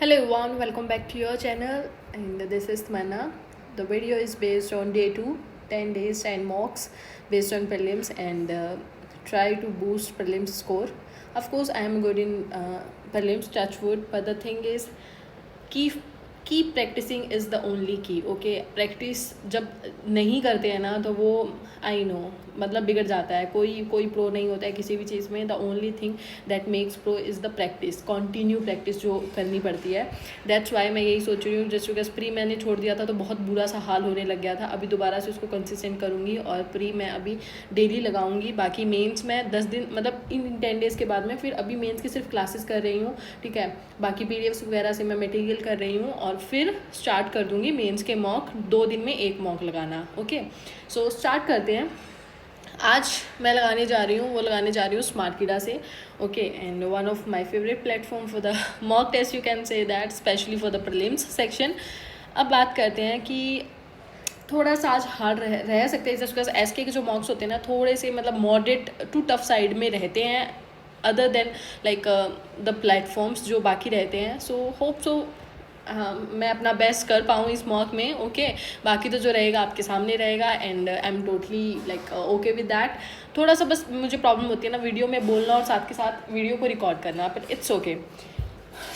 Hello everyone, welcome back to your channel and this is Tmana. The video is based on day 2, 10 days, 10 mocks based on prelims and try to boost prelims score. Of course, I am good in prelims, touch wood, but the thing is keep keep practicing is the only key. Okay, practice जब नहीं करते हैं ना तो वो I know मतलब बिगड़ जाता है. कोई कोई प्रो नहीं होता है किसी भी चीज़ में. The only thing that makes pro is the practice, continue practice जो करनी पड़ती है. दैट्स वाई मैं यही सोच रही हूँ. जस्ट बिकॉज प्री मैंने छोड़ दिया था तो बहुत बुरा सा हाल होने लग गया था. अभी दोबारा से उसको कंसिस्टेंट करूँगी और प्री मैं अभी डेली लगाऊंगी. बाकी मेंस मैं 10 दिन मतलब इन 10 डेज़ के बाद में फिर अभी मेंस की सिर्फ क्लासेस कर रही हूँ. ठीक है, बाकी पीडीएफ्स वगैरह से मैं मटेरियल कर रही हूँ और फिर स्टार्ट कर दूँगी मेंस के मॉक. 2 दिन में 1 मॉक लगाना. ओके, सो स्टार्ट करते हैं. आज मैं लगाने जा रही हूँ स्मार्टकीड़ा से. Okay, and one of my favourite platform for the mock test, you can say that, specially for the prelims section. अब बात करते हैं कि थोड़ा सा आज हार्ड रह सकते हैं जस्ट बिकॉज एसके के जो मॉक्स होते हैं ना थोड़े से मतलब मॉडरेट टू टफ साइड में रहते हैं other than like the platforms जो बाकी रहते हैं. सो होप सो मैं अपना बेस्ट कर पाऊँ इस मॉक में. ओके, बाकी तो जो रहेगा आपके सामने रहेगा and I am totally like okay with that. थोड़ा सा बस मुझे प्रॉब्लम होती है ना वीडियो में बोलना और साथ के साथ वीडियो को रिकॉर्ड करना, बट इट्स ओके.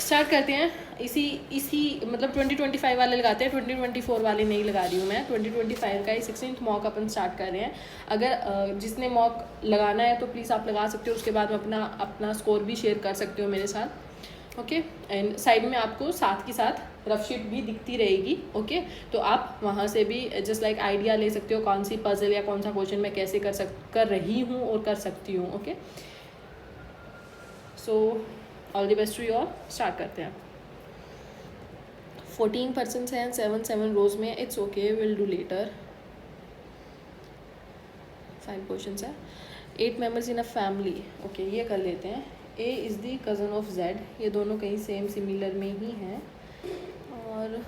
स्टार्ट करते हैं. इसी मतलब 2025 वाले लगाते हैं, 2024 वाले नहीं लगा रही हूँ मैं. 2025 का ही 16th मॉक अपन स्टार्ट कर रहे हैं. अगर जिसने मॉक लगाना है तो प्लीज़ आप लगा सकते हो. उसके बाद में अपना स्कोर भी शेयर कर सकते हो मेरे साथ. ओके, एंड साइड में आपको साथ के साथ रफ शीट भी दिखती रहेगी. ओके, तो आप वहाँ से भी जस्ट लाइक आइडिया ले सकते हो कौन सी पजल या कौन सा क्वेश्चन मैं कैसे कर रही हूँ और कर सकती हूँ. Okay, so all the best to you all. Start करते हैं. 14% हैं 7 रोज में. It's okay, will do later. 5 question है. 8 members in a family. Okay, ये कर लेते हैं. A is the cousin of Z. ये दोनों कहीं सेम सिमिलर में ही हैं. और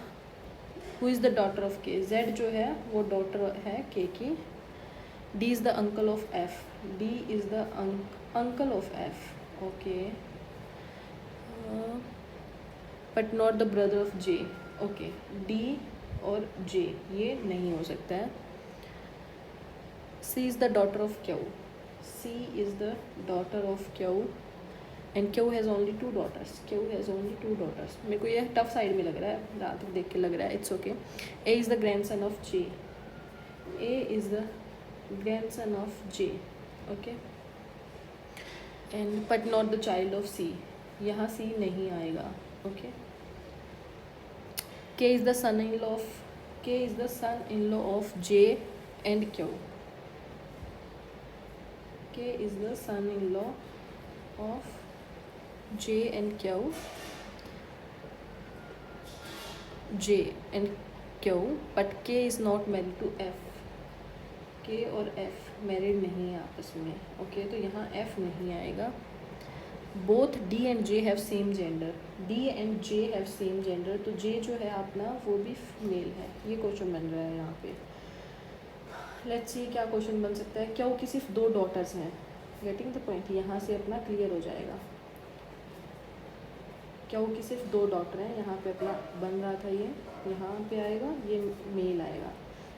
who is the daughter of K. Z जो है वो डॉटर है के की. D is the uncle of F. D is the uncle of F. Okay, but not the brother of J. Okay, D और जे ये नहीं हो सकता है. C is the daughter of Q. C is the daughter of Q and Q has only 2 daughters. Q has only 2 daughters. मेरे को ये tough side में लग रहा है, रात तक देख के लग रहा है. It's okay. A is the grandson of J. A is the grandson of J. Okay, and but not the child of C. यहाँ सी नहीं आएगा. ओके, K is the son-in-law of J and Q. K is the son-in-law of J and Q. J and Q, but K is not married to F. K और F married नहीं है आपस में. Okay, तो यहाँ F नहीं आएगा. Both D and J have same gender. D and J have same gender, तो जे जो है अपना वो भी फीमेल है. ये क्वेश्चन बन रहा है यहाँ पे. लेट्स सी क्या क्वेश्चन बन सकता है. क्यों कि सिर्फ 2 डॉटर्स हैं. Getting the point. यहाँ से अपना क्लियर हो जाएगा. क्यों कि सिर्फ 2 डॉटर हैं. यहाँ पे अपना बन रहा था ये. यहाँ पे आएगा, ये मेल आएगा.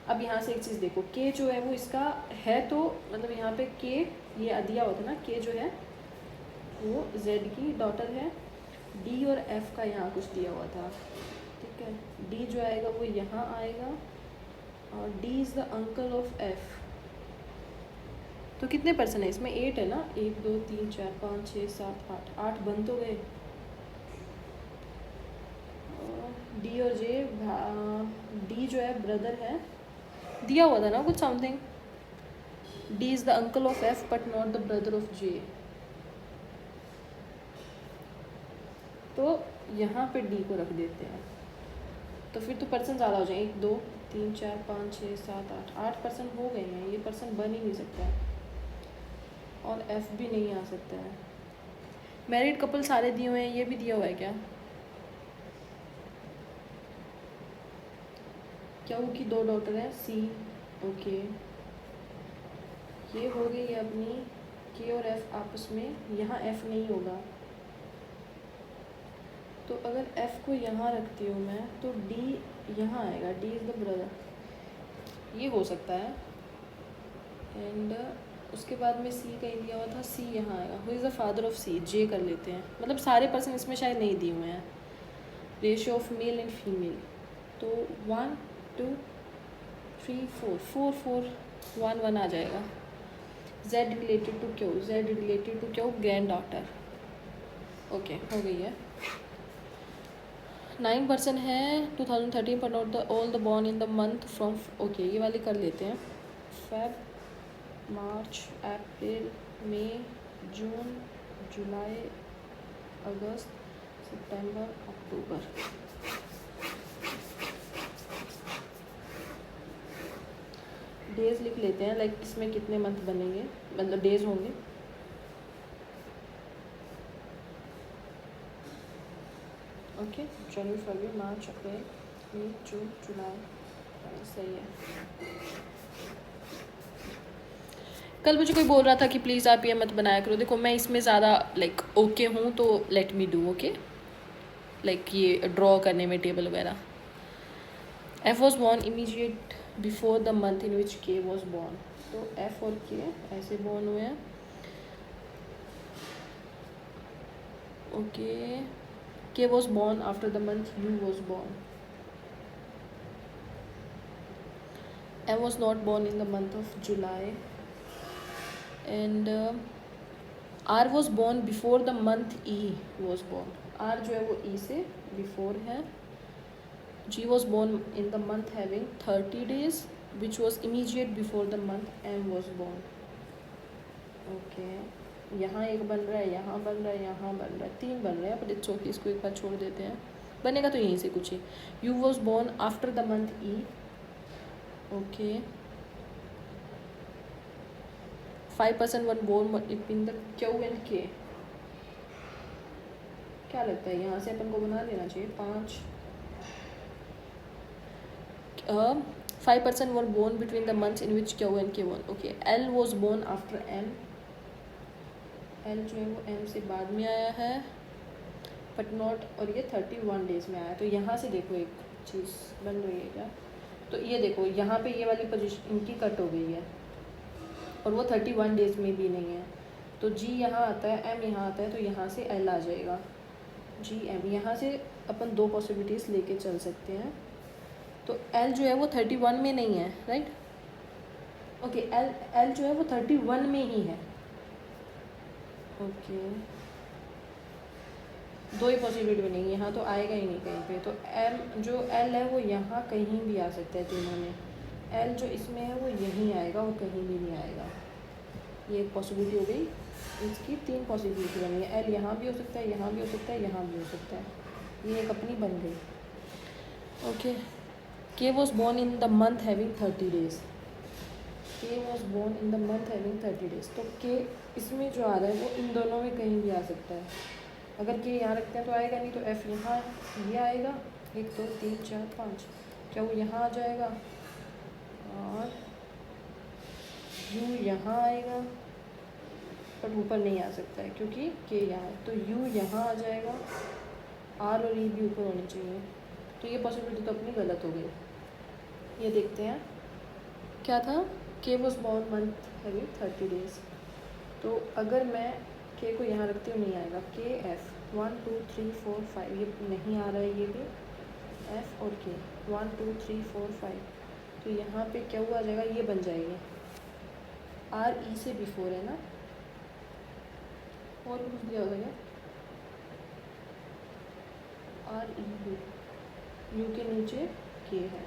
अब यहाँ से एक चीज़ देखो, के जो है वो इसका है तो मतलब यहाँ पे के ये दिया हुआ था ना. के जो है वो Z की डॉटर है. D और F का यहाँ कुछ दिया हुआ था. ठीक है, D जो आएगा वो यहाँ आएगा और D is the uncle of F. तो कितने पर्सन है इसमें? 8 है ना. 1 2 3 4 5 6 7 8. 8 बन तो गए. D और J. D जो है ब्रदर है, दिया हुआ था ना कुछ something. D is the uncle of F but not the brother of J. तो यहाँ पे डी को रख देते हैं. तो फिर तो पर्सन ज़्यादा हो जाए. 1 2 3 4 5 6 7 8. 8 पर्सन हो गए हैं. ये पर्सन बन ही नहीं सकता है और एफ भी नहीं आ सकता है. मैरिड कपल सारे दिए हुए हैं. ये भी दिया हुआ है क्या? क्यों की 2 डॉटर है. सी. ओके, ये हो गई है अपनी के और एफ आपस में. यहाँ एफ नहीं होगा तो अगर F को यहाँ रखती हूँ मैं तो D यहाँ आएगा, D इज़ द ब्रदर, ये हो सकता है। एंड उसके बाद में C कहीं दिया हुआ था, C यहाँ आएगा। Who is the father of C? J कर लेते हैं, मतलब सारे पर्सन इसमें शायद नहीं दिए हुए हैं। Ratio of male and female, तो 1 2 3 4 4 4 1 1 आ जाएगा। Z related to Q, Z related to Q grand daughter. Okay, हो गई है। 9 पर्सन है 2013 पर not the all the born in the month from, okay ये वाली कर लेते हैं। फेब, मार्च, अप्रैल, मई, जून, जुलाई, अगस्त, सितंबर, अक्टूबर। डेज लिख लेते हैं, लाइक इसमें कितने मंथ बनेंगे, मतलब डेज होंगे। ओके, जनवरी, फरवरी, मार्च, अप्रैल, मई, जून, जुलाई, सही है। कल मुझे कोई बोल रहा था कि प्लीज़ आप ये मत बनाया करो। देखो मैं इसमें ज़्यादा लाइक ओके हूँ, तो let me do, okay, like ये ड्रॉ करने में टेबल वगैरह। F was born immediate before the month in which K was born, तो F और K ऐसे बॉर्न हुए हैं। Okay, K was born after the month U was born. M was not born in the month of July. And R was born before the month E was born. R जो है वो E से before है। G was born in the month having 30 days, which was immediate before the month M was born. Okay. यहाँ एक बन रहा है, यहाँ बन रहा है, यहाँ बन रहा है, 3 बन रहे हैं, पर इट्स ओके, इसको एक बार छोड़ देते हैं। बनेगा तो यहीं से कुछ ही। U was born after the month E, okay. 5% one born in the Q and K, क्या लगता है यहाँ से अपन को बना लेना चाहिए 5। 5% were born between the months in which Q and K one, okay. L was born after M, L जो है वो M से बाद में आया है, बट नॉट, और ये 31 डेज में आया। तो यहाँ से देखो एक चीज़ बन रही है क्या, तो ये देखो यहाँ पे ये वाली पोजीशन इनकी कट हो गई है, और वो 31 डेज में भी नहीं है। तो G यहाँ आता है, M यहाँ आता है, तो यहाँ से L आ जाएगा। G M, यहाँ से अपन 2 पॉसिबिलिटीज़ लेके चल सकते हैं। तो L जो है वो 31 में नहीं है, राइट, ओके। L जो है वो 31 में ही है, ओके। 2 ही पॉसिबिलिटी बनेगी, यहाँ तो आएगा ही नहीं कहीं पे। तो M जो L है वो यहाँ कहीं भी आ सकता है तीनों में। L जो इसमें है वो यहीं आएगा, वो कहीं भी नहीं आएगा। ये एक पॉसिबिलिटी हो गई, इसकी 3 पॉसिबिलिटी बनी है। L यहाँ भी हो सकता है, यहाँ भी हो सकता है, यहाँ भी हो सकता है। ये एक अपनी बन गई, okay. K was born in the month having 30 days, K was born in the month having 30 days. तो K इसमें जो आ रहा है वो इन दोनों में कहीं भी आ सकता है। अगर K यहाँ रखते हैं तो आएगा नहीं, तो F यहाँ ये आएगा, 1 2 3 4 5, क्या वो यहाँ आ जाएगा, और U यहाँ आएगा, पर ऊपर नहीं आ सकता है क्योंकि K यहाँ है। तो U यहाँ आ जाएगा, R और E भी ऊपर होनी चाहिए। तो ये पॉसिबिलिटी तो अपनी गलत हो गई। ये देखते हैं क्या था, K was born month having 30 days. तो अगर मैं K को यहाँ रखती हूँ नहीं आएगा, K F 1 2 3 4 5, ये नहीं आ रहा है, ये भी F और K 1 2 3 4 5, तो यहाँ पे क्या हुआ आ जाएगा, ये बन जाएगी। R E से बिफोर है ना, और कुछ दिया होगा क्या, R E B, U के नीचे K है,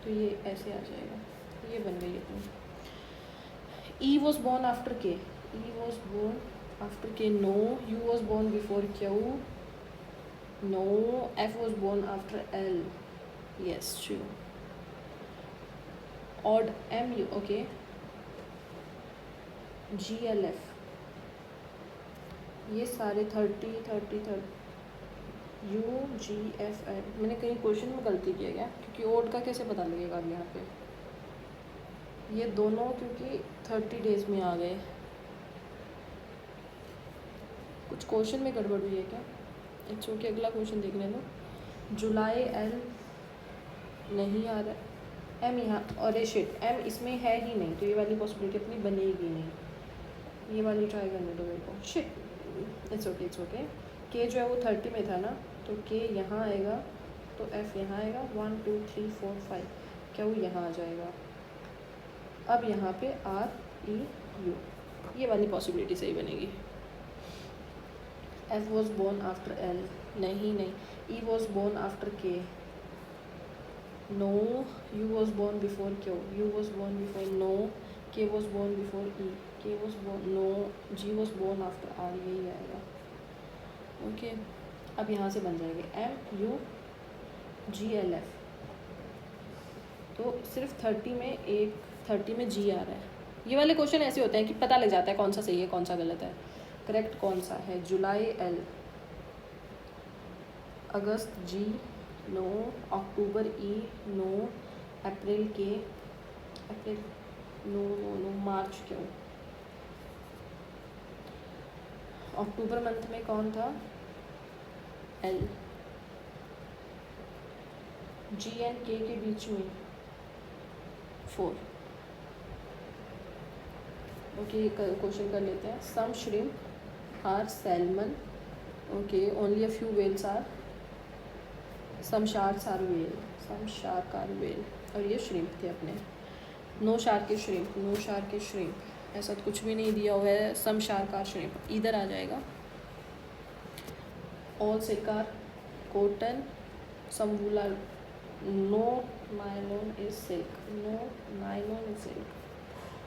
तो ये ऐसे आ जाएगा, ये बन गई अपनी। E was born after K, E was born after K, no. U was born before Q, no. F was born after L, yes, true. Odd M U, okay. G L F, ये सारे 30 30 30, U G F L। मैंने कहीं question में गलती किया क्या, क्योंकि odd का कैसे पता लगेगा अब यहाँ पे, ये दोनों क्योंकि 30 डेज में आ गए। कुछ क्वेश्चन में गड़बड़ हुई है क्या, इट्स ओके, अगला क्वेश्चन देखने लो। जुलाई एल नहीं आ रहा, एम यहाँ, और ए शिट एम इसमें है ही नहीं, तो ये वाली पॉसिबिलिटी अपनी बनेगी नहीं। ये वाली ट्राई करने दो मेरे को। Shit, it's okay it's okay. के जो है वो 30 में था ना, तो के यहाँ आएगा, तो एफ यहाँ आएगा। 1 2 3 4 5, क्या वो यहाँ आ जाएगा। अब यहाँ पे आर ई यू, ये वाली पॉसिबिलिटी सही बनेगी। F was born after L, नहीं नहीं। E was born after K, no. U was born before Q, U was born before no. K was born before E, K was born no. G was born after R, यही आएगा। Okay, अब यहाँ से बन जाएंगे M U G L F. तो सिर्फ 30 में जी आ रहा है। ये वाले क्वेश्चन ऐसे होते हैं कि पता लग जाता है कौन सा सही है कौन सा गलत है। करेक्ट कौन सा है, जुलाई एल, अगस्त जी, नो। अक्टूबर ई, नो। अप्रैल के, अप्रैल नो नो नो। मार्च क्यों, अक्टूबर मंथ में कौन था, एल। जी एंड के बीच में 4। ओके, क्वेश्चन कर लेते हैं। Some shrimp are salmon, okay, only a few whales are, some sharks are whale, some shark are whale, और ये श्रिम्प थे अपने। No shark is shrimp, no shark is shrimp, ऐसा तो कुछ भी नहीं दिया हुआ है। सम शार्क आर श्रिम्प, इधर आ जाएगा। All silk are cotton, some wool are, no nylon is silk, no nylon is silk,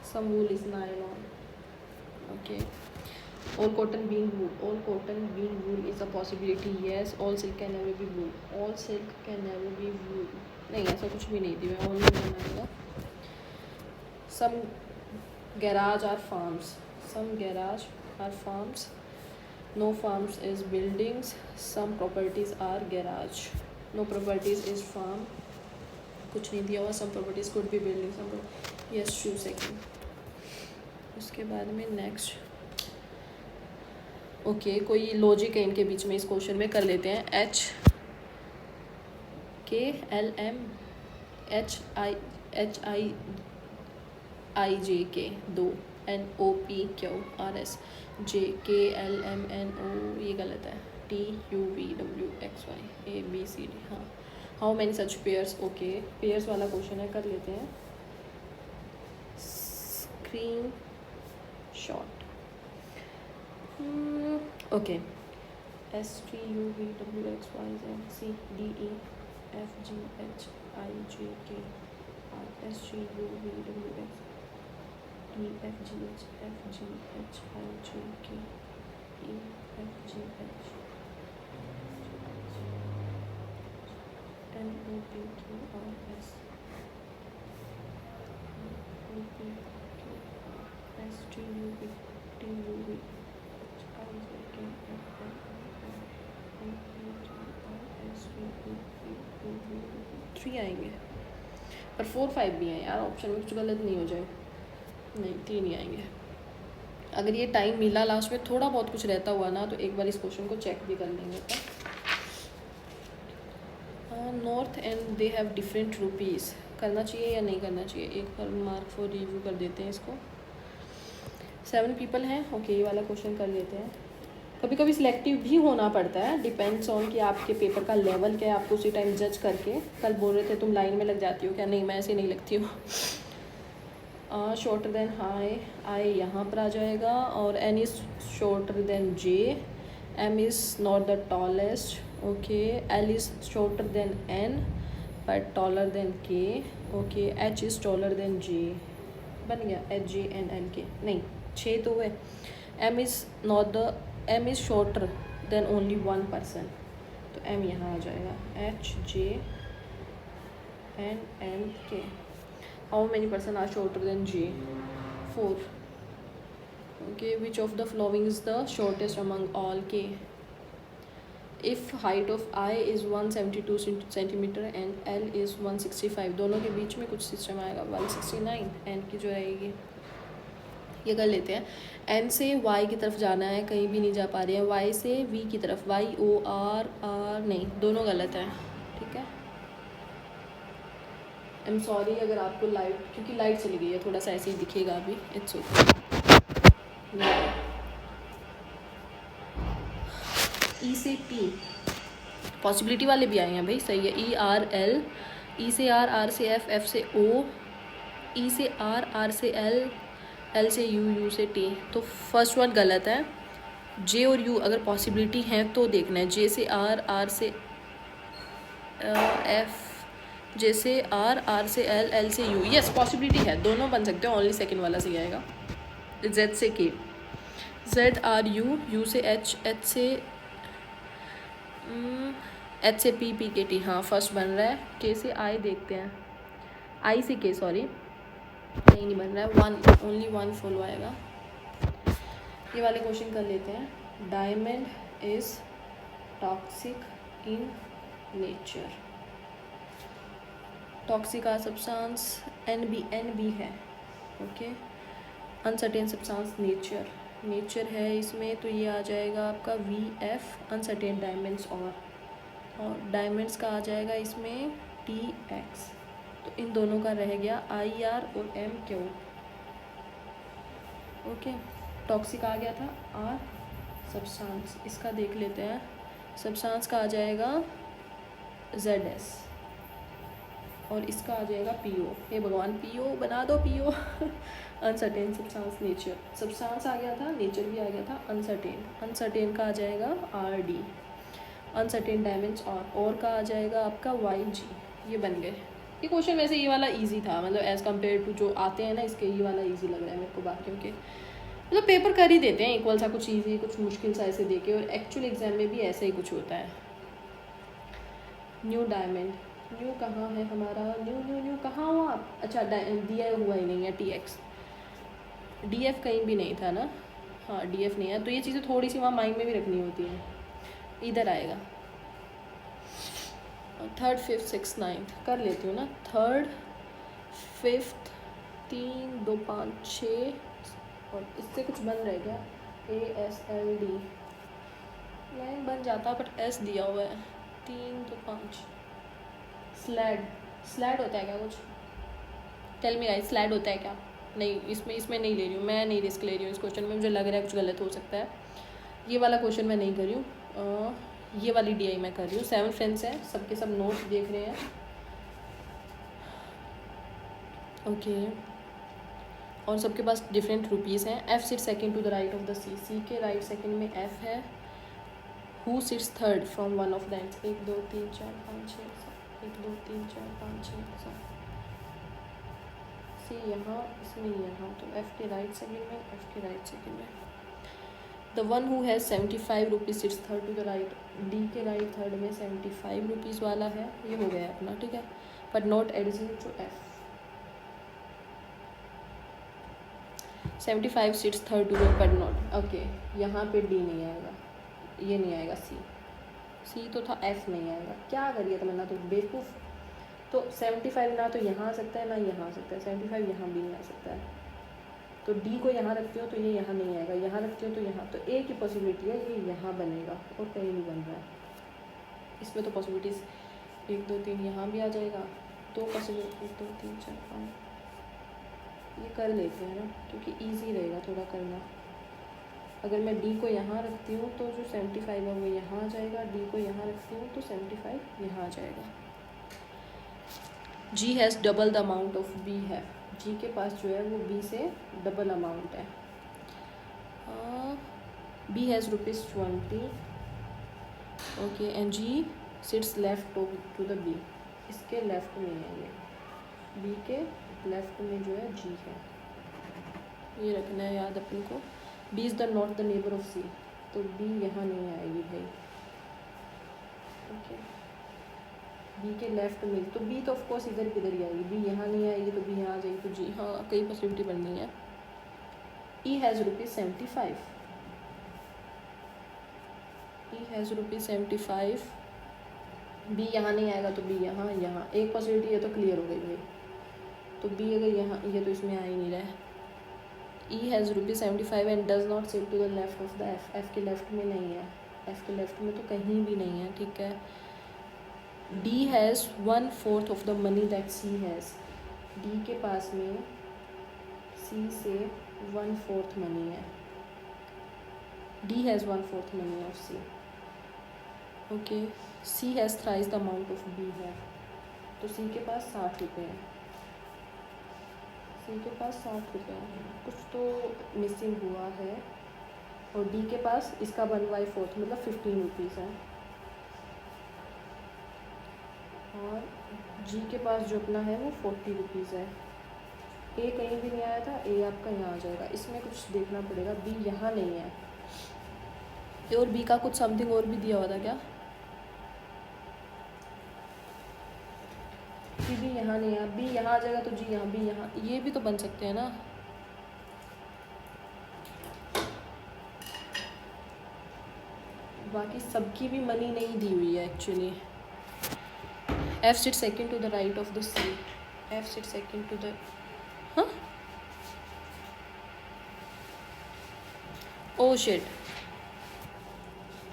some wool is nylon. Okay, all cotton being wool, all cotton being wool is a possibility. Yes, all silk can never be wool, all silk can never be wool. नहीं, ऐसा कुछ भी नहीं दिया, all नहीं बनाएगा। some garage are farms, some garage are farms, no farms is buildings, some properties are garage, no properties is farm, कुछ नहीं दिया हुआ। some properties could be buildings, some yes, shoe second। उसके बाद में नेक्स्ट, ओके, कोई logic है इनके बीच में, इस क्वेश्चन में कर लेते हैं। H K L M H I J K 2, N O P Q R S J K L M N O, ये गलत है। T U V W X Y A B C D, हाँ। How many such pairs, okay, pairs वाला question है, कर लेते हैं। Screenshot, okay. S T U V W X Y Z C D E F G H I J K are S T U V W X E F G H I J K E F G H N O P Q R S O P Q R S T U V I J K F N O P Q R S V 3 आएंगे, पर 4 5 भी हैं यार, option में कुछ गलत नहीं हो जाए। नहीं, 3 ही आएंगे। अगर ये टाइम मिला लास्ट में थोड़ा बहुत कुछ रहता हुआ ना, तो एक बार इस क्वेश्चन को चेक भी कर लेंगे। North and they have different rupees, करना चाहिए या नहीं करना चाहिए, एक बार मार्क फॉर रिव्यू कर देते हैं इसको। 7 पीपल हैं, ओके, ये वाला क्वेश्चन कर लेते हैं। कभी कभी सिलेक्टिव भी होना पड़ता है, डिपेंड्स ऑन कि आपके पेपर का लेवल क्या है, आपको उसी टाइम जज करके। कल बोल रहे थे तुम लाइन में लग जाती हो क्या, नहीं, मैं ऐसे नहीं लगती हूँ। शॉर्टर देन हाई, आई यहाँ पर आ जाएगा, और N is shorter than J, M is not the tallest, okay, L is shorter than N but taller than K, okay, H is taller than J, बन गया एच जे एन एल के, नहीं 6 तो हुए। M is not the, M is shorter than only 1 person, तो M यहाँ आ जाएगा, H J N L K. How many person are shorter than J, 4, okay. Which of the following is the shortest among all K. If height of I is 172 centimetre and L is 165, दोनों के बीच में कुछ system आएगा, 169 N की जो रहेगी, ये कर लेते हैं। एन से वाई की तरफ जाना है, कहीं भी नहीं जा पा रहे हैं। वाई से वी की तरफ, वाई ओ आर आर, नहीं दोनों गलत हैं, ठीक है। आई एम सॉरी अगर आपको लाइट, क्योंकि लाइट चली गई है, थोड़ा सा ऐसे ही दिखेगा अभी, इट्स ओके। ई से टी, पॉसिबिलिटी वाले भी आए हैं भाई, सही है। ई आर एल, ई से आर, आर से एफ, एफ से ओ, ई से आर, आर से एल, एल से यू, यू से टी। तो फर्स्ट वन गलत है। जे और यू अगर पॉसिबिलिटी है तो देखना है। जे से आर, आर से एफ, जे से आर, आर से एल, एल से यू, यस पॉसिबिलिटी है, दोनों बन सकते हैं, ओनली सेकंड वाला सही आएगा। जेड से के, जेड आर यू, यू से एच, एच से एच से पी, पी के टी, हाँ फर्स्ट बन रहा है। के से आई देखते हैं, आई से के, सॉरी नहीं बन रहा है, वन, ओनली वन फॉलो आएगा। ये वाले क्वेश्चन कर लेते हैं। Diamond is toxic in nature, toxic आ सब्सटेंस एन बी है, okay. Uncertain substance nature, nature है इसमें, तो ये आ जाएगा आपका वी एफ, अनसर्टेन डायमंड्स, और डायमंड्स का आ जाएगा इसमें टी एक्स। तो इन दोनों का रह गया आई आर और एम क्यू, ओके। टॉक्सिक आ गया था आर, सब्सटेंस इसका देख लेते हैं। सब्सटेंस का आ जाएगा जेड एस, और इसका आ जाएगा पी ओ। हे भगवान पी ओ बना दो, P O uncertain substance nature, substance आ गया था, नेचर भी आ गया था। अनसर्टेन, अनसर्टेन का आ जाएगा आर डी, अनसर्टेन डायमंड्स और का आ जाएगा आपका वाई जी। ये बन गए। ये क्वेश्चन वैसे ये वाला इजी था, मतलब एज़ कम्पेयर टू जो आते हैं ना इसके, ये वाला इजी लग रहा है मेरे को बाकियों के। मतलब पेपर कर ही देते हैं इक्वल सा, कुछ इजी कुछ मुश्किल सा ऐसे देके, और एक्चुअल एग्जाम में भी ऐसा ही कुछ होता है। न्यू डायमंड, न्यू कहाँ है हमारा, न्यू न्यू न्यू कहाँ हो आप, अच्छा दिया हुआ ही नहीं है, टी एक्स, डी एफ कहीं भी नहीं था ना, हाँ डी एफ नहीं है, तो ये चीज़ें थोड़ी सी वहाँ माइंड में भी रखनी होती हैं। इधर आएगा थर्ड, फिफ्थ, सिक्स, नाइन्थ कर लेती हूँ ना। थर्ड, फिफ्थ, 3, 2, 5, 6, और इससे कुछ बन रहा है क्या, A S L D, line बन जाता बट एस दिया हुआ है। 3, 2, 5, स्लैड, स्लैड होता है क्या कुछ, टेल मी गाइस, स्लैड होता है क्या? नहीं, इसमें नहीं ले रही हूँ, मैं नहीं रिस्क ले रही हूँ इस क्वेश्चन में, मुझे लग रहा है कुछ गलत हो सकता है। ये वाला क्वेश्चन मैं नहीं कर रही हूँ, ये वाली डी आई मैं कर रही हूँ। 7 फ्रेंड्स हैं, सबके सब नोट्स देख रहे हैं, ओके। और सबके पास डिफरेंट रुपीज़ हैं। F sit second to the right of the C, C के राइट सेकंड में एफ है। Who sits third from one of that, 1, 2, 3, 4, 5, 6, 7, 1, 2, 3, 4, 5, 6, 7, see यहाँ, इसमें यहाँ, तो एफ के राइट सेकंड में, एफ के राइट सेकंड में। The one who has 75 rupees sits third to the right, D के राइट थर्ड में 75 रुपीज़ वाला है, ये हो गया अपना, ठीक है। But not additional to F, 75 seats third to the, but not, okay. यहाँ पे डी नहीं आएगा, ये नहीं आएगा, सी तो था, एफ नहीं आएगा, क्या करिए तो मैंने तो बेवकूफ़। तो 75 ना तो यहाँ आ सकता है ना यहाँ आ सकता है, 75 यहाँ भी नहीं आ सकता है। तो डी को यहाँ रखती हो तो ये यहाँ नहीं आएगा, यहाँ रखती हो तो यहाँ, तो ए की पॉसिबिलिटी है ये यहाँ बनेगा और कहीं नहीं बन रहा है। इसमें तो पॉसिबिलिटीज़ 1, 2, 3 यहाँ भी आ जाएगा, 2 पॉसिबिलिटी, 1, 2, 3, 4, 5, ये कर लेते हैं ना क्योंकि ईजी रहेगा थोड़ा करना। अगर मैं डी को यहाँ रखती हूँ तो जो 75 है वो यहाँ आ जाएगा, डी को यहाँ रखती हूँ तो 75 यहाँ आ जाएगा। G has double the amount of B है, जी के पास जो है वो बी से डबल अमाउंट है। B has ₹20, okay, and G sits left to the B, इसके लेफ्ट में है ये, बी के लेफ्ट में जो है जी है, ये रखना है याद अपन को। B is the not the neighbour of C, तो बी यहाँ नहीं आएगी भाई, ओके। बी के लेफ्ट में, तो बी तो ऑफकोर्स इधर किधर ही आएगी, बी यहाँ नहीं आएगी तो बी यहाँ आ जाएगी, तो जी, हाँ कई पॉसिबिलिटी बन रही है। ई हैज़ ₹75, ई हैज़ ₹75, बी यहाँ नहीं आएगा तो बी यहाँ, यहाँ एक पॉसिबिलिटी है तो क्लियर हो गई भाई। तो बी अगर यहाँ, ये तो इसमें आ ही नहीं रहा है, E has ₹75 and does not sit to the left of the F. F के लेफ्ट में नहीं है, F के लेफ्ट में तो कहीं भी नहीं है, ठीक है. D has 1/4 of the money that C has. D के पास में C से 1/4 मनी है. D has 1/4 money of C. Okay. C has thrice the amount of B है. तो C के पास 60 रुपये हैं. C के पास 60 रुपये हैं. कुछ तो मिसिंग हुआ है. और D के पास इसका 1/4 मतलब 15 रुपीज़ है. और G के पास जो अपना है वो 40 रुपीज़ है. A कहीं भी नहीं आया था, A आपका यहाँ आ जाएगा. इसमें कुछ देखना पड़ेगा. B यहाँ नहीं है. A और B का कुछ समथिंग और भी दिया हुआ था क्या? B यहाँ नहीं है. B यहाँ आ जाएगा तो G यहाँ, B यहाँ, ये भी तो बन सकते हैं ना. बाकी सबकी भी मनी नहीं दी हुई है actually. F sits second to the right of the C. F sits second to the हाँ. Oh shit.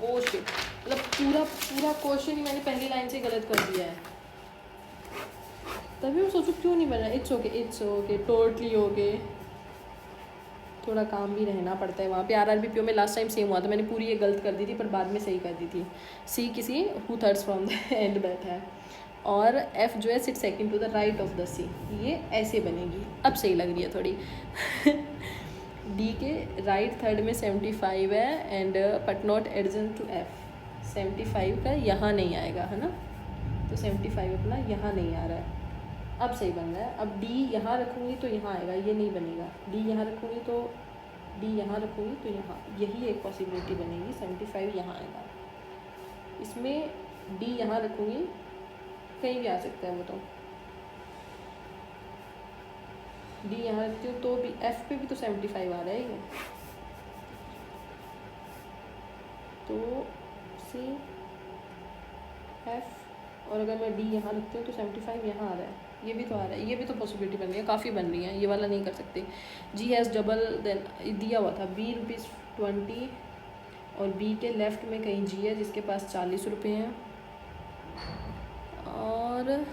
मतलब पूरा क्वेश्चन ही मैंने पहली लाइन से गलत कर दिया है. तभी मैं सोचूं क्यों नहीं बन रहा. It's okay totally okay. थोड़ा काम भी रहना पड़ता है वहाँ पे. RRBPO में लास्ट टाइम सेम हुआ था. मैंने पूरी ये गलत कर दी थी पर बाद में सही कर दी थी. C किसी who thirds from the end बैठा है. और F जो है sit second to the right of the C. ये ऐसे बनेगी. अब सही लग रही है थोड़ी. D के राइट थर्ड में 75 है and but not adjacent to F. 75 का यहाँ नहीं आएगा है ना. तो 75 अपना यहाँ नहीं आ रहा है. अब सही बन रहा है. अब D यहाँ रखूँगी तो यहाँ आएगा, ये नहीं बनेगा. D यहाँ रखूँगी तो D यहाँ रखूँगी तो यहाँ, यही एक पॉसिबिलिटी बनेगी. 75 यहाँ आएगा. इसमें D यहाँ रखूँगी, कहीं भी आ सकता है वो. तो D यहाँ रखती हूँ तो भी F पे भी तो 75 आ रहा है ये. तो C F और अगर मैं D यहाँ रखती हूँ तो 75 यहाँ आ रहा है. ये भी तो आ रहा है. ये भी तो पॉसिबिलिटी बन रही है. काफ़ी बन रही है. ये वाला नहीं कर सकते. G हैज़ डबल देन दिया हुआ था B ₹20 और B के लेफ़्ट में कहीं G है जिसके पास 40 रुपये हैं. और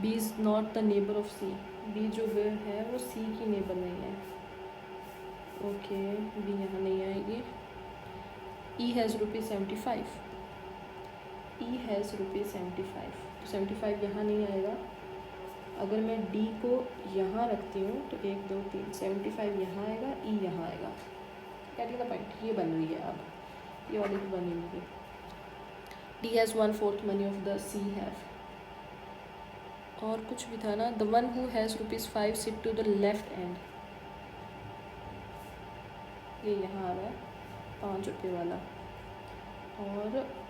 B is not the neighbour of C. B जो है वो C की नेबर नहीं है. ओके. B यहाँ नहीं आएगी. E has ₹75. E has ₹75. तो 75 यहाँ नहीं आएगा. अगर मैं D को यहाँ रखती हूँ तो 1 2 3 75 यहाँ आएगा. E यहाँ आएगा. Getting the point. ये बन रही है. अब ये वाली भी बनी हुई है. D has 1/4 money of the C have. और कुछ भी था ना. The one who has ₹5 sit to the left end. ये यहाँ आ रहा है 5 रुपये वाला. और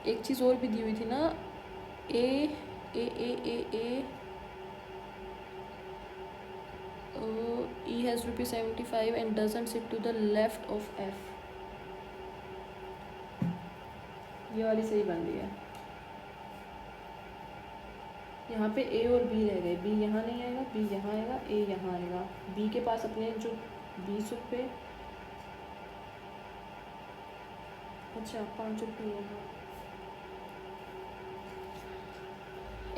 एक चीज़ और भी दी हुई थी ना. A E has ₹75 and doesn't sit to the left of F. ये वाली सही बन रही है. यहाँ पे A और B रह गए. B यहाँ नहीं आएगा, B यहाँ आएगा, A यहाँ आएगा. B के पास अपने जो 20 रुपये, अच्छा 5 रुपये यहाँ.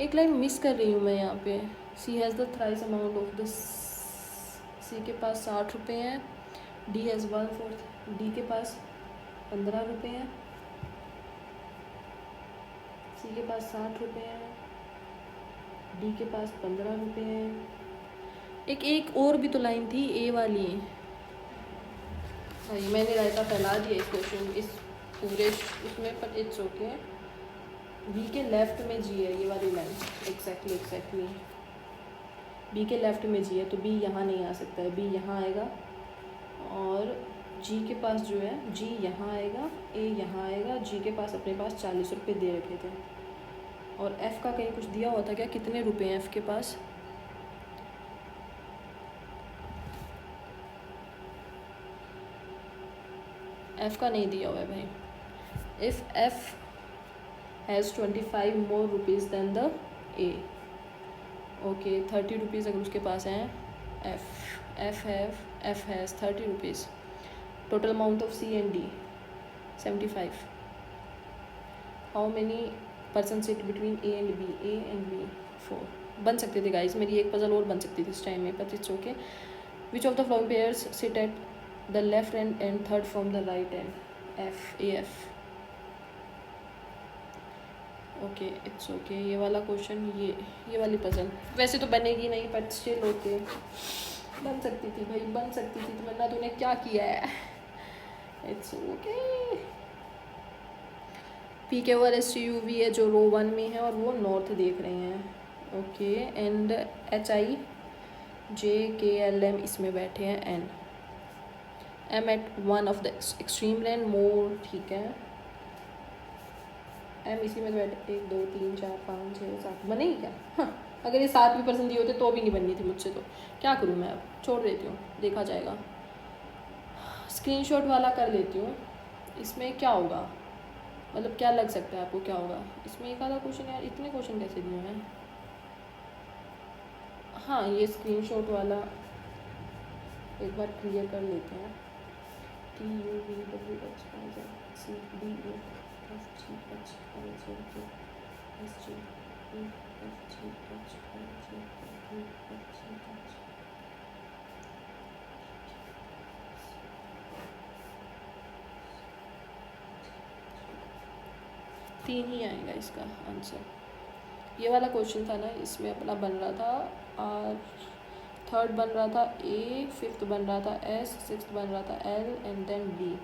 एक लाइन मिस कर रही हूँ मैं यहाँ पे. C has the thrice amount of the. C के पास 60 रुपये हैं. D has 1/4. D के पास 15 रुपये हैं. C के पास 60 रुपये हैं. D के पास 15 रुपये हैं. एक और भी तो लाइन थी A वाली. हाँ, मैंने रायता फैला दिया इस क्वेश्चन इस पूरे उसमें, पर इट्स ओके. B के लेफ्ट में G है. ये वाली लाइन एग्जैक्टली B के लेफ्ट में G है तो B यहाँ नहीं आ सकता है. B यहाँ आएगा. और G के पास जो है G यहाँ आएगा, A यहाँ आएगा. G के पास अपने पास 40 रुपये दे रखे थे. और F का कहीं कुछ दिया हुआ था क्या. कितने रुपए हैं F के पास. F का नहीं दिया हुआ है भाई. If F has 25 more rupees than the A. Okay 30 rupees अगर उसके पास हैं. F F has 30 rupees. Total amount of C and D 75. How many person sit between A and B? A and B 4. बन सकते थे guys, मेरी एक puzzle और बन सकती थी इस टाइम में, but it's okay. Which of the flowing pairs sit at the left and third from the right and? F, A, F. Okay it's okay. ये वाला क्वेश्चन, ये वाली पजल वैसे तो बनेगी नहीं, बट स्टिल ओके. बन सकती थी भाई, बन सकती थी. तो वरना तूने क्या किया है. It's okay. P K over S T U V है जो रो 1 में है और वो नॉर्थ देख रहे हैं. Okay. And H I J K L M इसमें बैठे हैं. N M at one of the extreme लैंड मोर. ठीक है. एम इसी में बैठे 1 2 3 4 5 6 7 बनेगी क्या? हाँ, अगर ये 7 भी परसेंट दिए होते तो भी नहीं बननी थी मुझसे. तो क्या करूँ मैं, अब छोड़ देती हूँ, देखा जाएगा. स्क्रीनशॉट वाला कर लेती हूँ. इसमें क्या होगा, मतलब क्या लग सकता है आपको क्या होगा इसमें? एक आधा क्वेश्चन यार, इतने क्वेश्चन कैसे दिए हैं? हाँ, ये स्क्रीनशॉट वाला एक बार क्लियर कर लेते हैं. T U V W H I Z C D A F G H I J K S G E F G H I J K E F G H. तीन ही आएगा इसका answer. ये वाला question था ना, इसमें अपना बन रहा था आर, थर्ड बन रहा था ए, फिफ्थ बन रहा था एस, सिक्स्थ बन रहा था L and then B.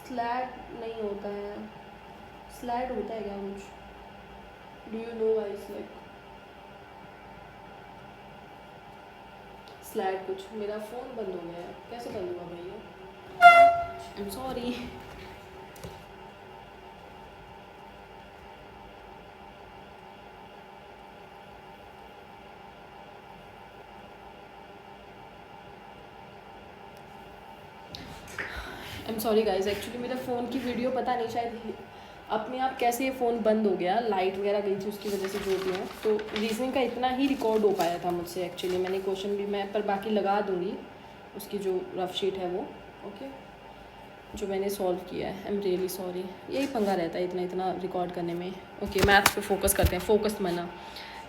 Slat नहीं होता है. स्लैट होता है क्या कुछ? Do you know guys like slat कुछ? मेरा फ़ोन बंद हो गया है, कैसे बंद हुआ भैया? I am sorry. I am sorry guys, actually मेरे फ़ोन की वीडियो पता नहीं शायद अपने आप कैसे ये फ़ोन बंद हो गया, लाइट वगैरह गई थी उसकी वजह से जो भी है. तो रीजनिंग का इतना ही रिकॉर्ड हो पाया था मुझसे एक्चुअली. मैंने क्वेश्चन भी मैं पर बाकी लगा दूँगी उसकी जो रफ शीट है वो. ओके. जो मैंने सॉल्व किया है. आई एम रियली सॉरी. यही पंगा रहता है इतना इतना रिकॉर्ड करने में. ओके, मैथ्स पे फोकस करते हैं. फोकस मना,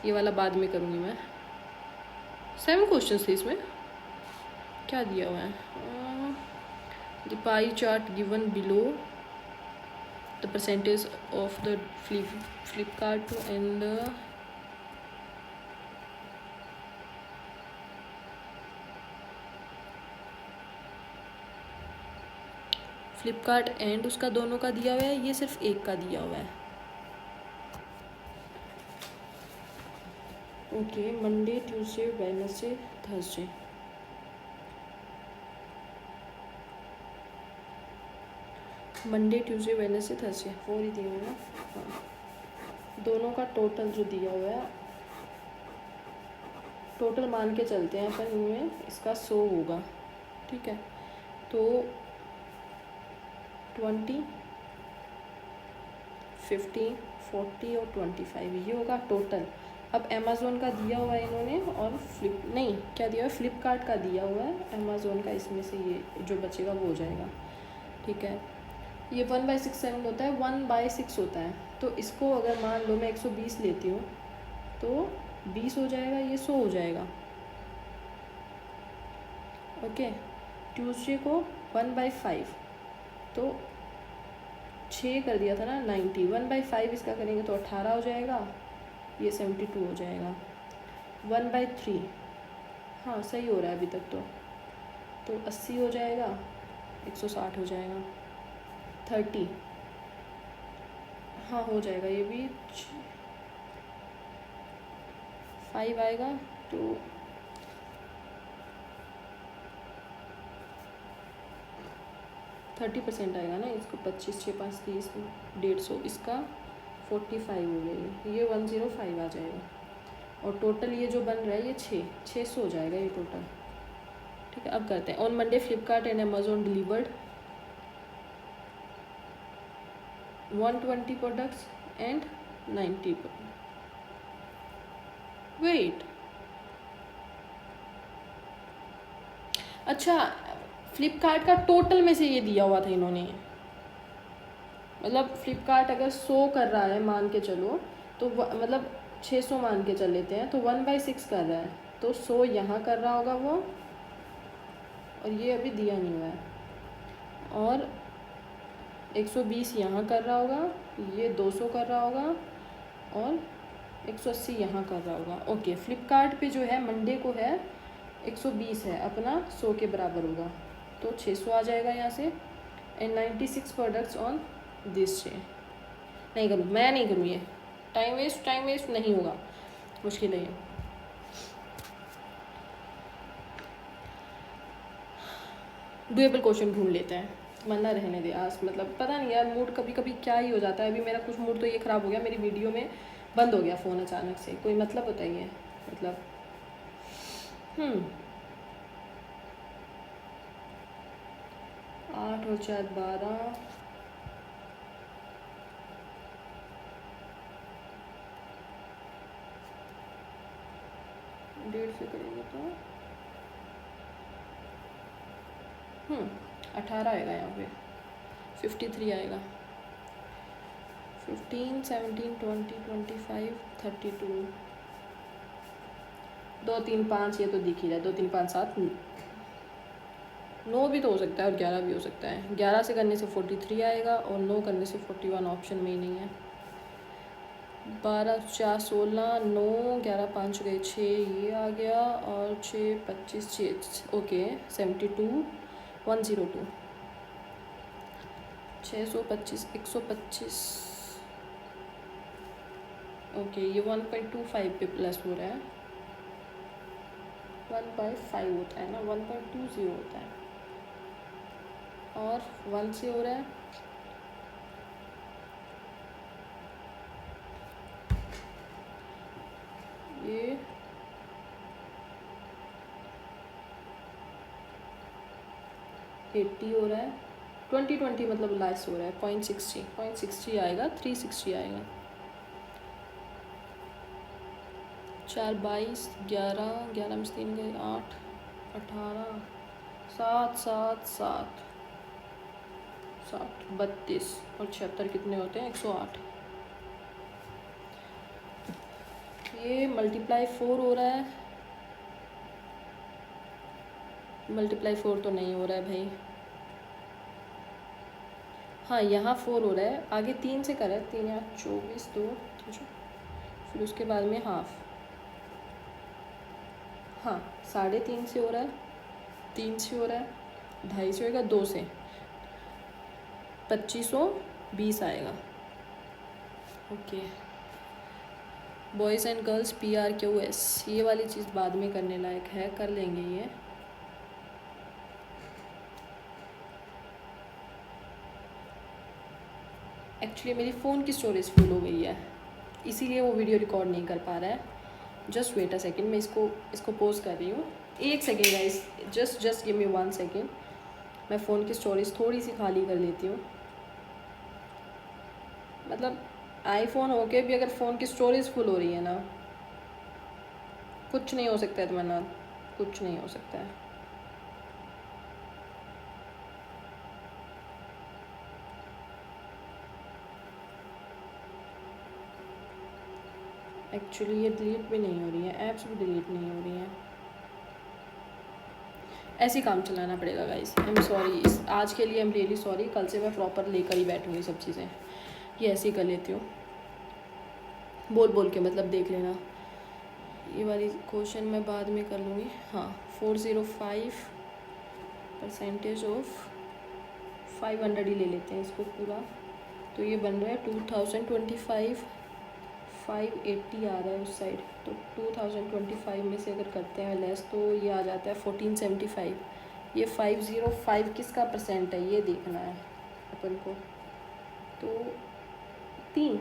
ये वाला बाद में करूँगी मैं. 7 क्वेश्चन थे इसमें. क्या दिया हुआ है? The pie chart given below, the percentage of the Flipkart and Flipkart and उसका दोनों का दिया हुआ है, ये सिर्फ एक का दिया हुआ है. Okay. Monday Tuesday Wednesday Thursday. Monday Tuesday Wednesday Thursday 4 ही दिए हुए हैं. हाँ, दोनों का टोटल जो दिया हुआ है, टोटल मान के चलते हैं अपन. इनमें इसका 100 होगा. ठीक है. तो 20 15 40 और 25 ये होगा टोटल. अब अमेज़ोन का दिया हुआ है इन्होंने, और क्या दिया हुआ है? फ्लिपकार्ट का दिया हुआ है. अमेज़ोन का इसमें से ये जो बचेगा वो हो जाएगा. ठीक है. ये 1/6 होता है, 1/6 होता है. तो इसको अगर मान लो मैं 120 लेती हूँ तो 20 हो जाएगा, ये 100 हो जाएगा. ओके. ट्यूसडे को 1/5 तो 6 कर दिया था ना, 90. 1/5 इसका करेंगे तो 18 हो जाएगा, ये 72 हो जाएगा. 1/3 हाँ सही हो रहा है अभी तक. तो 80 हो जाएगा, 160 हो जाएगा. 30 हाँ हो जाएगा. ये भी 5 आएगा तो 30% आएगा ना. इसको 25 6 5 30 150, इसका 45 हो गया. ये 105 आ जाएगा. और टोटल ये जो बन रहा है ये 600 हो जाएगा ये टोटल. ठीक है. अब करते हैं. On Monday Flipkart and Amazon delivered 120 products and 90 wait अच्छा, फ्लिपकार्ट का टोटल में से ये दिया हुआ था इन्होंने, मतलब फ्लिपकार्ट अगर 100 कर रहा है मान के चलो, तो मतलब 600 मान के चल लेते हैं, तो 1/6 कर रहा है, तो 100 यहाँ कर रहा होगा वो, और ये अभी दिया नहीं हुआ है, और 120 यहाँ कर रहा होगा, ये 200 कर रहा होगा, और 180 यहाँ कर रहा होगा। ओके, फ्लिपकार्ट पे जो है मंडे को है 120 है, अपना 100 के बराबर होगा, तो 600 आ जाएगा यहाँ से। And 96 products on this day. नहीं करूँ, मैं नहीं करूँ, ये टाइम वेस्ट नहीं होगा, मुश्किल है ये। डुएबल क्वेश्चन ढूंढ लेते हैं, वरना रहने दे आज, मतलब पता नहीं यार, मूड कभी कभी क्या ही हो जाता है। अभी मेरा कुछ मूड तो ये ख़राब हो गया, मेरी वीडियो में बंद हो गया फ़ोन अचानक से, कोई मतलब बताइए, मतलब 8 और 4 12, डेढ़ से करेंगे तो 18 आएगा यहाँ पे, 53 आएगा, 15 17 20 25 32, 2 3 5 ये तो दिख ही रहा है, 2 3 5 7 9 भी तो हो सकता है और 11 भी हो सकता है। 11 से करने से 43 आएगा और 9 करने से 41 ऑप्शन में ही नहीं है। 12 4 16, 9 11 5 गए 6, ये आ गया, और 6 25 6, ओके 72 102, 625 125, ओके ये 1.25 पे प्लस हो रहा है, 1/5 होता है ना, 1.20 होता है, और 1 से हो रहा है, ये 80 हो रहा है, 20 मतलब लेस हो रहा है, 0.60 आएगा, 360 आएगा। 4 22 11 11 में 3 गए 8 18 7 7 7 60 32 और 76 कितने होते हैं, 108। ये मल्टीप्लाई 4 हो रहा है, मल्टीप्लाई 4 तो नहीं हो रहा है भाई, हाँ यहाँ 4 हो रहा है, आगे 3 से करें, 3 या 24 2, फिर उसके बाद में हाफ, हाँ 3.5 से हो रहा है, 3 से हो रहा है, 2.5 से होएगा, 2 से 2520 आएगा। Okay, boys and girls PRQS, ये वाली चीज़ बाद में करने लायक है, कर लेंगे ये। एक्चुअली मेरी फ़ोन की स्टोरेज फुल हो गई है, इसीलिए वो वीडियो रिकॉर्ड नहीं कर पा रहा है। जस्ट वेट अ सेकेंड, मैं इसको पोज कर रही हूँ, 1 second guys, just give me 1 second, मैं फ़ोन की स्टोरेज थोड़ी सी खाली कर लेती हूँ। मतलब आईफोन होके भी अगर फ़ोन की स्टोरेज फुल हो रही है ना, कुछ नहीं हो सकता है तुम्हारा, कुछ नहीं हो सकता है। एक्चुअली ये डिलीट भी नहीं हो रही है, ऐप्स भी डिलीट नहीं हो रही हैं, ऐसे काम चलाना पड़ेगा गाइस। आई एम सॉरी, इस आज के लिए आई एम रियली सॉरी, कल से मैं प्रॉपर लेकर ही बैठूँगी सब चीज़ें, ये ऐसे ही कर लेती हूँ, बोल के, मतलब देख लेना। ये वाली क्वेश्चन मैं बाद में कर लूँगी। हाँ 405% ऑफ 500 ही ले लेते हैं इसको पूरा, तो ये बन रहा है 2025, 580 आ रहा है उस साइड, तो 2025 में से अगर करते हैं लेस तो ये आ जाता है 1475। ये 505 किसका परसेंट है ये देखना है अपन को, तो 3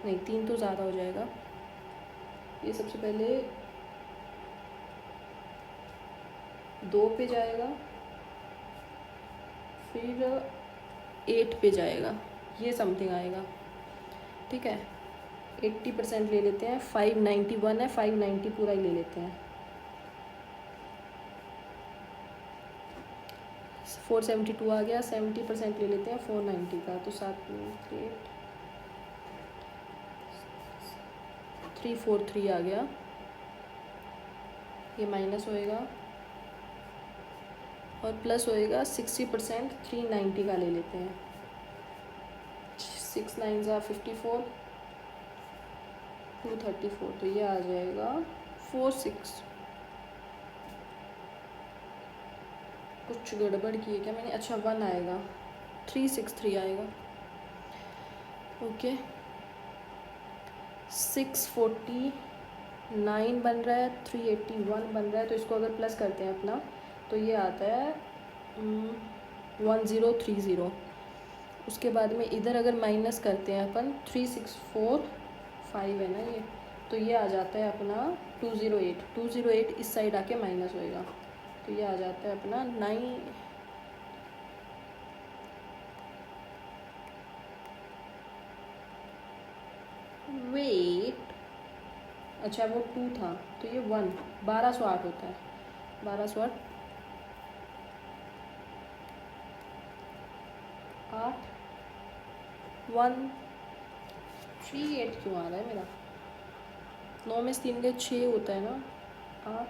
नहीं, 3 तो ज़्यादा हो जाएगा। ये सबसे पहले 2 पे जाएगा, फिर 8 पे जाएगा, ये समथिंग आएगा, ठीक है। 80% ले लेते हैं, 591 है, 590 पूरा ही ले लेते हैं। 472 आ गया, 70% ले लेते हैं 490 का, तो 343 आ गया, ये माइनस होएगा और प्लस होएगा 60%, 390 का ले लेते हैं, 6 9 ज़ा 54, 234, तो ये आ जाएगा 46। कुछ गड़बड़ की है क्या मैंने, अच्छा 1 आएगा, 363 आएगा, ओके। 649 बन रहा है, 381 बन रहा है, तो इसको अगर प्लस करते हैं अपना तो ये आता है 1030। उसके बाद में इधर अगर माइनस करते हैं अपन 3645 है ना ये, तो ये आ जाता है अपना 208 इस साइड आके माइनस होएगा, तो ये आ जाता है अपना 9। वेट, अच्छा वो 2 था तो ये 1, 1208 होता है, 1208 8 138 क्यों आ रहा है मेरा, 9 में से 3 गए 6 होता है ना, 8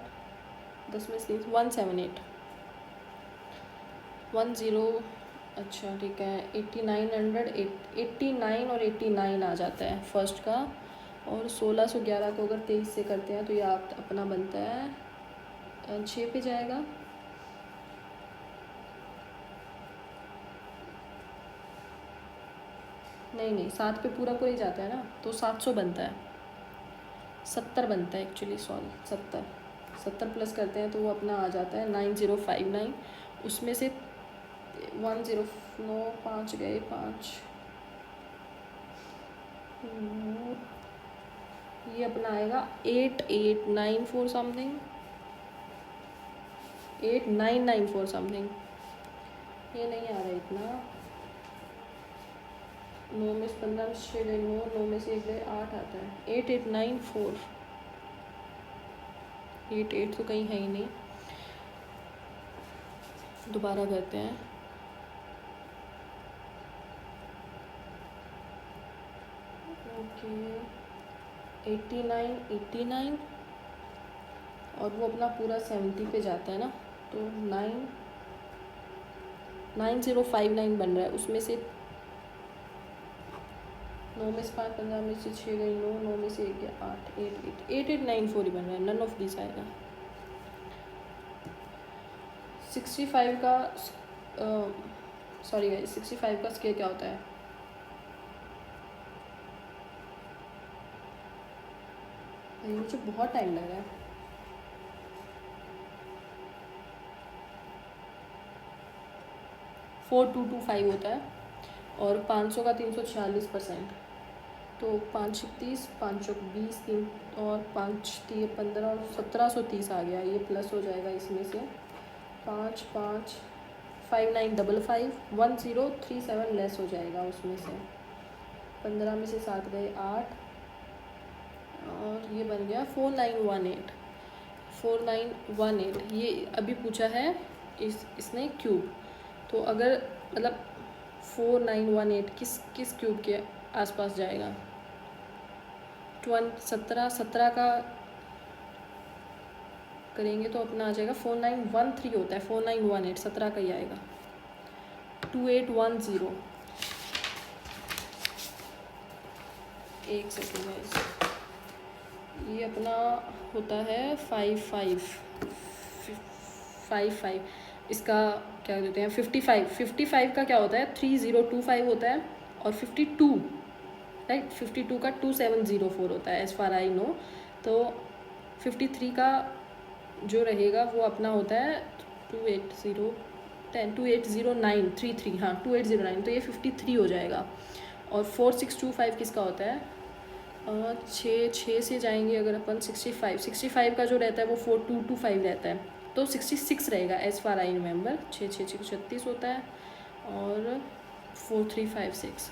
10 में से 3 178 10, अच्छा ठीक है 89 और 89 आ जाता है फर्स्ट का, और 1611 को अगर 23 से करते हैं तो ये आप अपना बनता है 6 पे जाएगा, नहीं 7 पे पूरा कोई जाता है ना, तो 700 बनता है, 70 बनता है एक्चुअली, सॉरी 70 प्लस करते हैं तो वो अपना आ जाता है 9059, उसमें से 109 5 गए 5, ये अपना आएगा 8894 समथिंग, 8994 समथिंग, ये नहीं आ रहा इतना, 9 में से 15 6 गए 9 में से 1 गए 8 आता है 8894, 88 तो कहीं है ही नहीं, दोबारा करते हैं, ओके 89 और वो अपना पूरा 70 पे जाता है ना, तो 9059 बन रहा है, उसमें से 9 में से 5 15 में से 6 गई 9 में से 1 गया 8 8894 ही बन रहा है, नन ऑफ दिस आएगा। 65 का सॉरी गाइस 65 का स्क्वायर क्या होता है, मुझे बहुत टाइम लग रहा है, फोर 225 होता है, और 500 का 346%, तो 5 30 5 20 3 और 5 3 15 और 1730 आ गया, ये प्लस हो जाएगा इसमें से 5 5 5955 1037 लेस हो जाएगा उसमें से, 15 में से 7 गए 8 और ये बन गया 4918, ये अभी पूछा है इसने क्यूब, तो अगर मतलब 4918 किस क्यूब के आसपास जाएगा, 17 का करेंगे तो अपना आ जाएगा 4913 होता है, 4918 17 का ही आएगा, 2810, एक सेकेंड है, ये अपना होता है 55, इसका क्या कहते हैं 55 का क्या होता है 3025 होता है, और 52 राइट 52 का 2704 होता है एज फार आई नो, तो 53 का जो रहेगा वो अपना होता है 280933, हाँ 2809, तो ये 53 हो जाएगा, और 4625 किसका होता है 6 से जाएंगे अगर अपन 65 का जो रहता है वो 4225 रहता है, तो 66 रहेगा एज फार आई रिमेंबर, 6 6 6 36 होता है, और 4356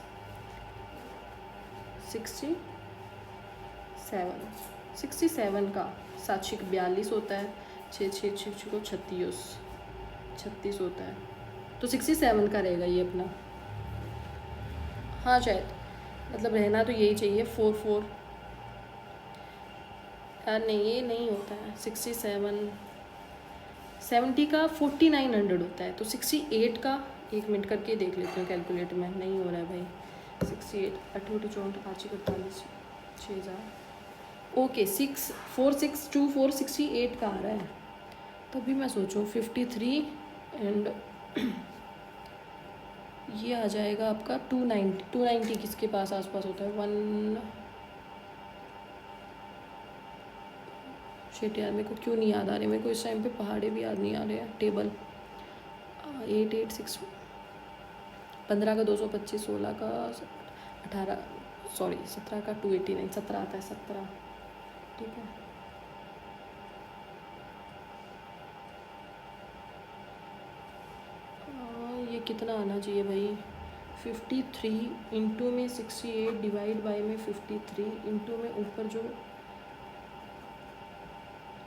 67 का 7 42 होता है, 6 6 6 को 36 होता है, तो 67 का रहेगा ये अपना। हाँ शायद, मतलब रहना तो यही चाहिए 44। यार नहीं, ये नहीं होता है 67। 70 का 4900 होता है, तो 68 का, 1 मिनट करके देख लेते हैं कैलकुलेटर में, नहीं हो रहा है भाई। 68 8 64 5 48 6000। ओके 64624 68 का आ रहा है। तभी मैं सोचूं 53 एंड ये आ जाएगा आपका 290 किसके पास आसपास होता है 1। शेट यार, मेरे को क्यों नहीं याद आ रही, मेरे को इस टाइम पे पहाड़े भी याद नहीं आ रहे हैं। टेबल 886 15 का 225, 16 का 18, सॉरी 17 का 289, 17 आता है 17। ठीक है, ये कितना आना चाहिए भाई 53 इंटू में 68 डिवाइड बाई में 53 इंटू में ऊपर जो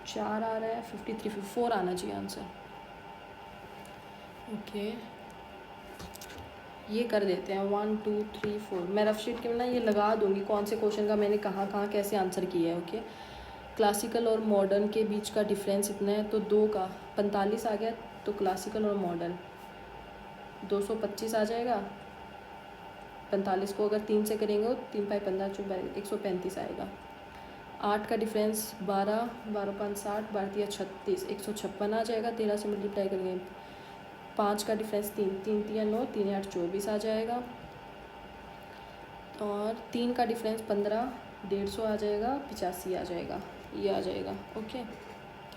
4 आ रहा है 53 4 आना चाहिए आंसर। ओके ये कर देते हैं 1 2 3 4। मैं रफ शीट के में ना ये लगा दूंगी कौन से क्वेश्चन का मैंने कहाँ कहाँ कैसे आंसर किया है। ओके क्लासिकल और मॉडर्न के बीच का डिफरेंस इतना है, तो 2 का 45 आ गया, तो क्लासिकल और मॉडर्न 225 आ जाएगा। 45 को अगर 3 से करेंगे तो 3 पाई 15 135 आएगा। 8 का डिफरेंस 12, 12 5 60, 12 36 156 आ जाएगा। 13 से मल्टीप्लाई करेंगे। 5 का डिफरेंस 3, 3 3 9, 3 8 24 आ जाएगा। और 3 का डिफरेंस 15, 150 आ जाएगा, 85 आ जाएगा, ये आ जाएगा। ओके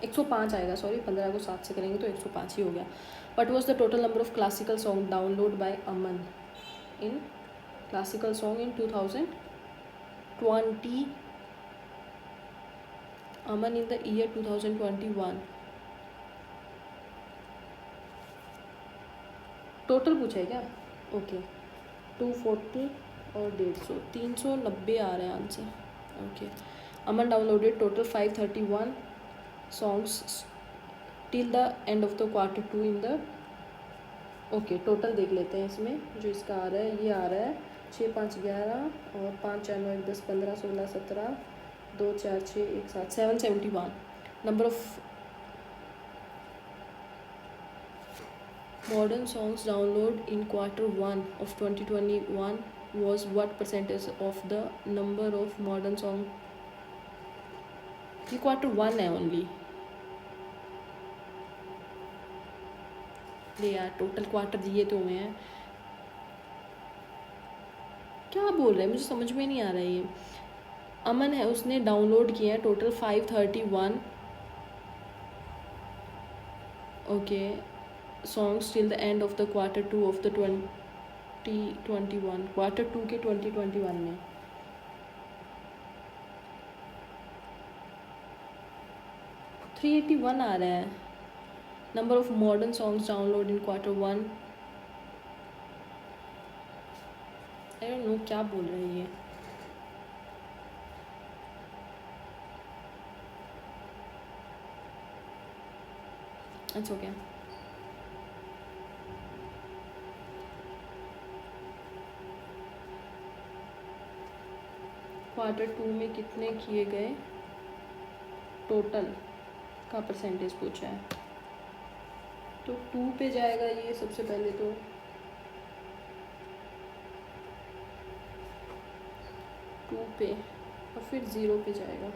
105 आएगा, सॉरी 15 को 7 से करेंगे तो 105 ही हो गया। What was the total number of classical song download by Aman in classical song in 2020 Aman in the year 2021। Total पूछा है क्या? ओके 240 और 150, 390 आ रहा है answer. Okay Aman downloaded total 531 songs till the end of the Q2 in the. Okay total देख लेते हैं इसमें जो इसका आ रहा है। ये आ रहा है 6 5 11 और 5 4 9 1 10 15 16 17 2 4 6 1 7 771 number of modern songs download in Q1 of 2021 was what percentage of the number of modern song? ये Q1 है ओनली। ले यार टोटल क्वार्टर दिए तो हुए हैं, क्या बोल रहे हैं मुझे समझ में नहीं आ रहा है। ये अमन है उसने डाउनलोड किया है total 531 okay songs till the end of the Q2 of the 2021 Q2 के 2021 में। थ्री 381 आ रहा है number of modern songs download in Q1। I don't know क्या बोल रहे हैं ये। अच्छा ओके Q2 में कितने किए गए टोटल का परसेंटेज पूछा है, तो 2 पे जाएगा ये सबसे पहले, तो 2 पे और फिर 0 पे जाएगा।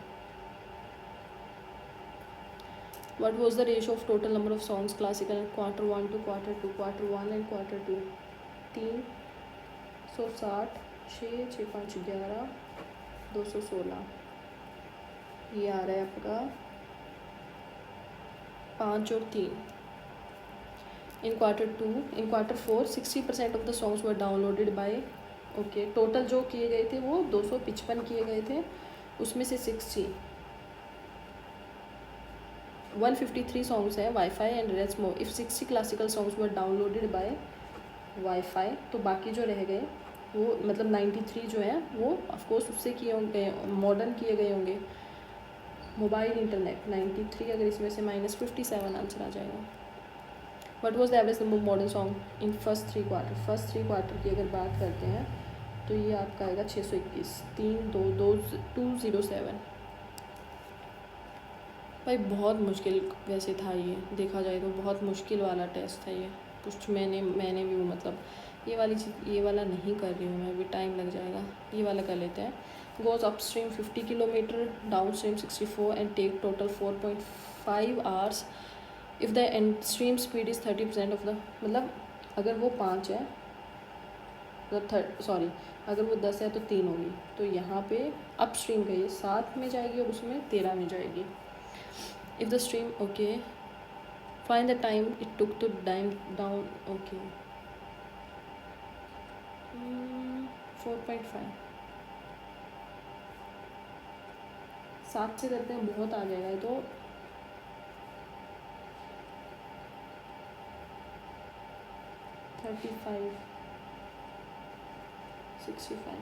What was the ratio of total number of songs classical in Q1 to Q2 Q1 and Q2? 360 6 6 5 11 216 ये आ रहा है आपका 5 और 3। In Q2 in Q4 60% of the songs were downloaded by. Okay total जो किए गए थे वो 255 किए गए थे, उसमें से 153 सॉन्ग्स है WiFi and rest more. If 60 classical songs were downloaded by WiFi, तो बाकी जो रह गए वो मतलब 93 जो है वो ऑफकोर्स उससे किए होंगे, मॉडर्न किए गए होंगे मोबाइल इंटरनेट। 93 अगर इसमें से -57 आंसर आ जाएगा। What was the average number of modern song in first 3 quarter. First 3 quarter की अगर बात करते हैं तो ये आपका आएगा 621, 207। भाई बहुत मुश्किल वैसे था ये, देखा जाए तो बहुत मुश्किल वाला टेस्ट था ये। कुछ मैंने भी मतलब ये वाली चीज़, ये वाला नहीं कर रही हूँ मैं, अभी टाइम लग जाएगा। ये वाला कर लेते हैं। Goes upstream 50 kilometer, down stream 64 and take total 4.5 hours if the and stream speed is 30% of the, मतलब अगर वो 5 है, मतलब अगर वो 10 है तो 3 होगी, तो यहाँ पे अप स्ट्रीम का ये 7 में जाएगी और उसमें 13 में जाएगी। If the stream, okay, find the time it took to down, okay, 4.5, 7 से करते हैं, बहुत आ जाएगा ये तो। 35, 65,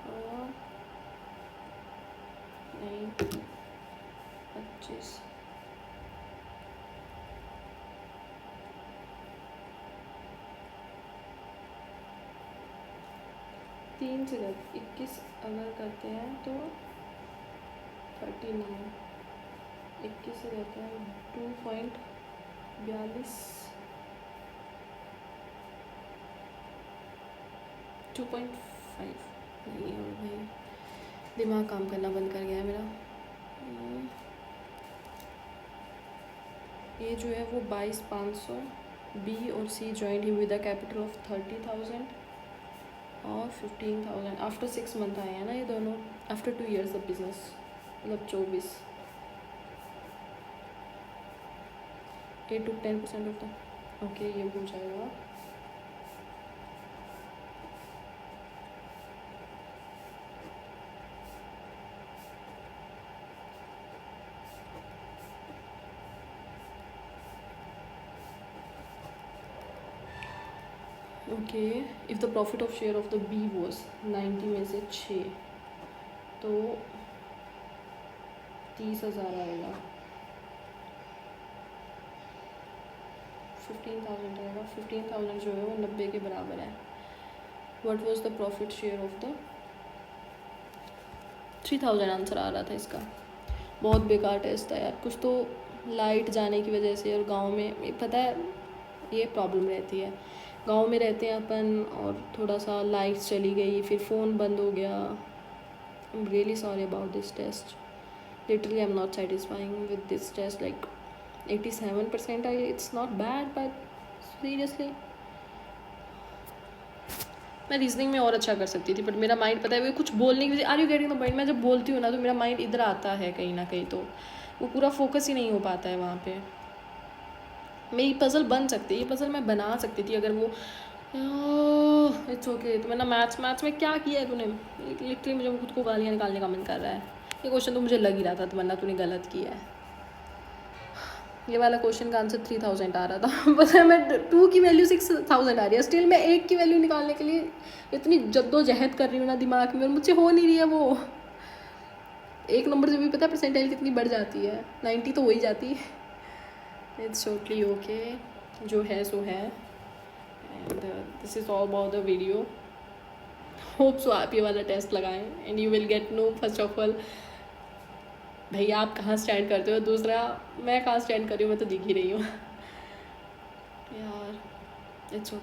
और नहीं 25, तीन से 21 अगर करते हैं तो 39, 21 से करते हैं 2.42, 2.5, नहीं और भाई दिमाग काम करना बंद कर गया है मेरा। ये जो है वो 22,500, बी और C joined him with a capital of 30,000 और 15,000। आफ्टर 6 मंथ आए हैं ना ये दोनों, आफ्टर 2 years ऑफ बिजनेस, मतलब 24, 8 to 10% ऑफ द, ओके ये हो जाएगा। Okay, if the profit of share of the B was 90 में से 6, तो 30,000 आएगा, 15,000 आएगा। 15,000 जो है वो 90 के बराबर है। What was the profit share of the, 3,000 answer आ रहा था इसका। बहुत बेकार टेस्ट था यार, कुछ तो लाइट जाने की वजह से, और गांव में पता है ये प्रॉब्लम रहती है, गांव में रहते हैं अपन और थोड़ा सा लाइट चली गई, फिर फ़ोन बंद हो गया। I am really sorry about this test, literally I am not satisfying with this test, like 87% I, it's not bad, but seriously मैं रीजनिंग में और अच्छा कर सकती थी, बट मेरा माइंड पता है वो कुछ बोलने की वजह, are you getting the point, मैं जब बोलती हूँ ना तो मेरा माइंड इधर आता है कहीं ना कहीं, तो वो पूरा फोकस ही नहीं हो पाता है वहाँ पे। मेरी पज़ल बन सकती है, ये पज़ल मैं बना सकती थी अगर वो, इट्स ओके। तो मैंने मैथ्स में क्या किया है तूने, लिटरली मुझे खुद को गालियाँ निकालने का मन कर रहा है। ये क्वेश्चन तो मुझे लग ही रहा था, तो वरना तूने गलत किया है। ये वाला क्वेश्चन का आंसर 3,000 आ रहा था, बस मैं 2 की वैल्यू 6,000 आ रही है, स्टिल मैं 1 की वैल्यू निकालने के लिए इतनी जद्दोजहद कर रही हूँ ना दिमाग में, और मुझसे हो नहीं रही है वो। 1 नंबर से भी पता है परसेंटाइल कितनी बढ़ जाती है, 90 तो हो ही जाती है। इट्स टोटली ओके, जो है सो है। And this is all about the video. Hope so आप ये वाला टेस्ट लगाएं and you will get no first of all भैया आप कहाँ स्टैंड करते हो, दूसरा मैं कहाँ स्टैंड कर रही हूँ, मैं तो दिख ही रही हूँ यार। इट्स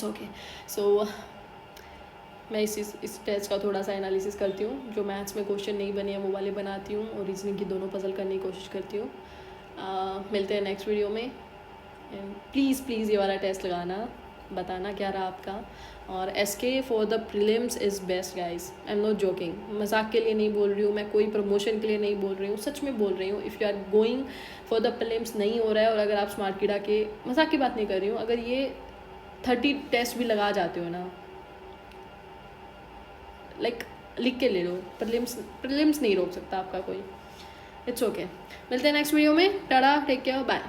ओके सो मैं इस टेस्ट का थोड़ा सा एनालिसिस करती हूँ, जो मैथ्स में क्वेश्चन नहीं बने हैं वो वाले बनाती हूँ, और रीजनिंग की दोनों पजल करने की कोशिश करती हूँ। मिलते हैं नेक्स्ट वीडियो में। प्लीज़ ये वाला टेस्ट लगाना, बताना क्या रहा आपका। और SK for the prelims is best guys, I am not joking, मजाक के लिए नहीं बोल रही हूँ मैं, कोई प्रमोशन के लिए नहीं बोल रही हूँ, सच में बोल रही हूँ। If you are going for the prelims नहीं हो रहा है, और अगर आप स्मार्ट कीड़ा के, मजाक की बात नहीं कर रही हूँ, अगर ये 30 टेस्ट भी लगा जाते हो ना, लाइक लिख के ले लो, प्रीलिम्स नहीं रोक सकता आपका कोई। इट्स ओके, मिलते हैं नेक्स्ट वीडियो में। Tata, take care, bye.